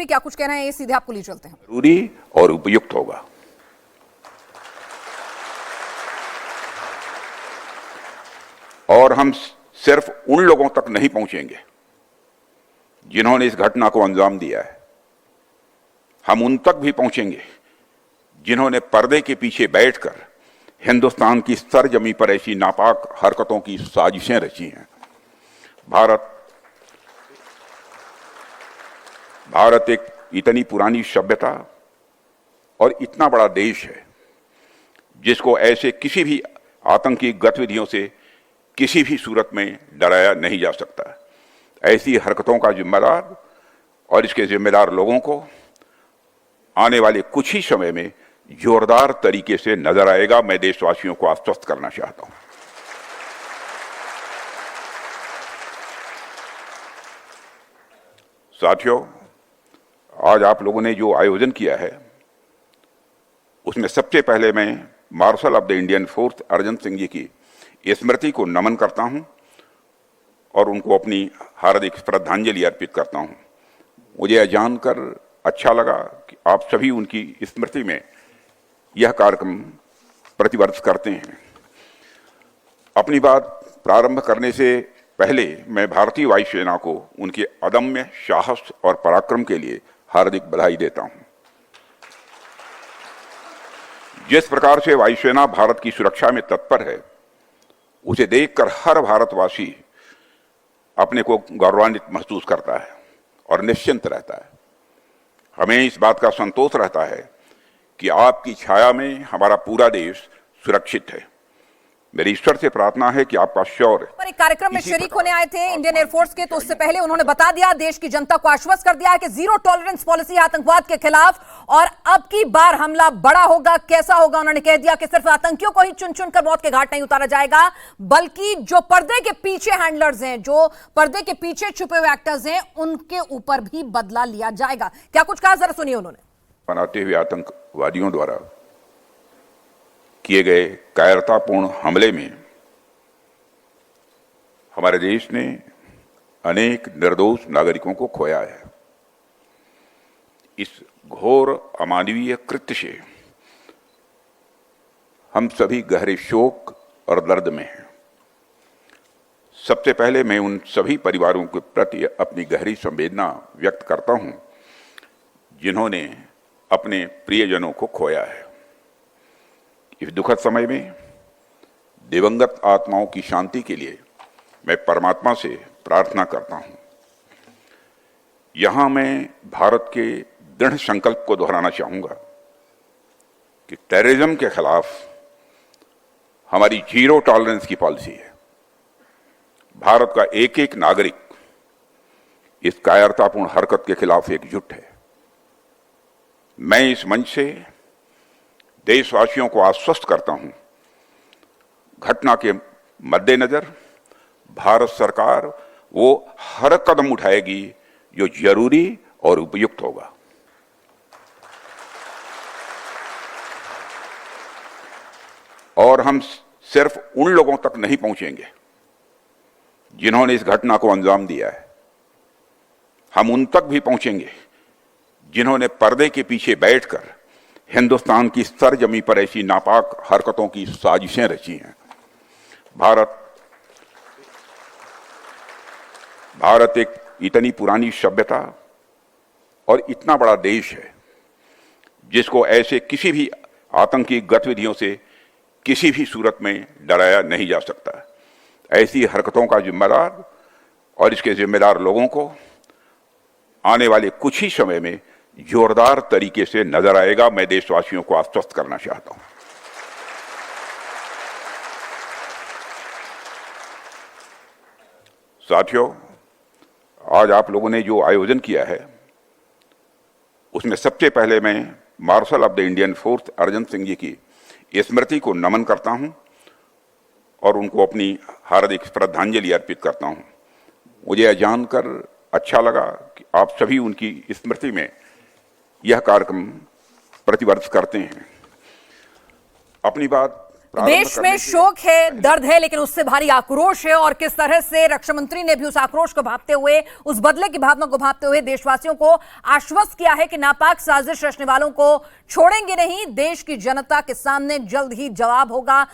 क्या कुछ कह रहे हैं ये सीधे आपको लिए चलते हैं। जरूरी और उपयुक्त होगा। और हम सिर्फ उन लोगों तक नहीं पहुंचेंगे जिन्होंने इस घटना को अंजाम दिया है, हम उन तक भी पहुंचेंगे जिन्होंने पर्दे के पीछे बैठकर हिंदुस्तान की सरजमी पर ऐसी नापाक हरकतों की साजिशें रची हैं। भारत एक इतनी पुरानी सभ्यता और इतना बड़ा देश है जिसको ऐसे किसी भी आतंकी गतिविधियों से किसी भी सूरत में डराया नहीं जा सकता। ऐसी हरकतों का जिम्मेदार और इसके जिम्मेदार लोगों को आने वाले कुछ ही समय में जोरदार तरीके से नजर आएगा। मैं देशवासियों को आश्वस्त करना चाहता हूं। साथियों, आज आप लोगों ने जो आयोजन किया है उसमें सबसे पहले मैं marshal of the Indian force Arjan Singh ji की स्मृति को नमन करता हूं और उनको अपनी हार्दिक श्रद्धांजलि अर्पित करता हूं। मुझे यह जानकर अच्छा लगा कि आप सभी उनकी स्मृति में यह कार्यक्रम प्रतिवर्ष करते हैं। अपनी बात प्रारंभ करने से पहले मैं भारतीय वायुसेना को उनके अदम्य साहस और पराक्रम के लिए हार्दिक बधाई देता हूं। जिस प्रकार से वायुसेना भारत की सुरक्षा में तत्पर है, उसे देखकर हर भारतवासी अपने को गौरवान्वित महसूस करता है और निश्चिंत रहता है। हमें इस बात का संतोष रहता है कि आपकी छाया में हमारा पूरा देश सुरक्षित है। मेरी ईश्वर से प्रार्थना है कि आपका शौर्य। पर एक कार्यक्रम में शरीक होने आए थे इंडियन एयरफोर्स के, तो उससे पहले उन्होंने बता दिया, देश की जनता को आश्वस्त कर दिया है कि जीरो टॉलरेंस पॉलिसी है आतंकवाद के खिलाफ और अब की बार हमला बड़ा होगा। कैसा होगा? उन्होंने कह दिया कि सिर्फ आतंकियों को ही चुन चुन कर मौत के घाट नहीं उतारा जाएगा, बल्कि जो पर्दे के पीछे हैंडलर्स हैं, जो पर्दे के पीछे छुपे हुए एक्टर्स हैं, उनके ऊपर भी बदला लिया जाएगा। क्या कुछ कहा, जरा सुनिए उन्होंने। बनाते हुए आतंकवादियों द्वारा किए गए कायरतापूर्ण हमले में हमारे देश ने अनेक निर्दोष नागरिकों को खोया है। इस घोर अमानवीय कृत्य से हम सभी गहरे शोक और दर्द में हैं। सबसे पहले मैं उन सभी परिवारों के प्रति अपनी गहरी संवेदना व्यक्त करता हूं जिन्होंने अपने प्रियजनों को खोया है। इस दुखद समय में दिवंगत आत्माओं की शांति के लिए मैं परमात्मा से प्रार्थना करता हूं। यहां मैं भारत के दृढ़ संकल्प को दोहराना चाहूंगा कि टेररिज्म के खिलाफ हमारी जीरो टॉलरेंस की पॉलिसी है। भारत का एक एक नागरिक इस कायरतापूर्ण हरकत के खिलाफ एकजुट है। मैं इस मंच से देशवासियों को आश्वस्त करता हूं, घटना के मद्देनजर भारत सरकार वो हर कदम उठाएगी जो जरूरी और उपयुक्त होगा। और हम सिर्फ उन लोगों तक नहीं पहुंचेंगे जिन्होंने इस घटना को अंजाम दिया है, हम उन तक भी पहुंचेंगे जिन्होंने पर्दे के पीछे बैठकर हिंदुस्तान की सरजमी पर ऐसी नापाक हरकतों की साजिशें रची हैं। भारत एक इतनी पुरानी सभ्यता और इतना बड़ा देश है जिसको ऐसे किसी भी आतंकी गतिविधियों से किसी भी सूरत में डराया नहीं जा सकता। ऐसी हरकतों का जिम्मेदार और इसके जिम्मेदार लोगों को आने वाले कुछ ही समय में जोरदार तरीके से नजर आएगा। मैं देशवासियों को आश्वस्त करना चाहता हूं। साथियों, आज आप लोगों ने जो आयोजन किया है उसमें सबसे पहले मैं marshal of the Indian force Arjan Singh ji की स्मृति को नमन करता हूं और उनको अपनी हार्दिक श्रद्धांजलि अर्पित करता हूं। मुझे यह जानकर अच्छा लगा कि आप सभी उनकी स्मृति में यह कार्यक्रम प्रतिवर्ष करते हैं। अपनी बात देश में शोक है, दर्द है, लेकिन उससे भारी आक्रोश है। और किस तरह से रक्षा मंत्री ने भी उस आक्रोश को भांपते हुए, उस बदले की भावना को भांपते हुए देशवासियों को आश्वस्त किया है कि नापाक साजिश रचने वालों को छोड़ेंगे नहीं, देश की जनता के सामने जल्द ही जवाब होगा।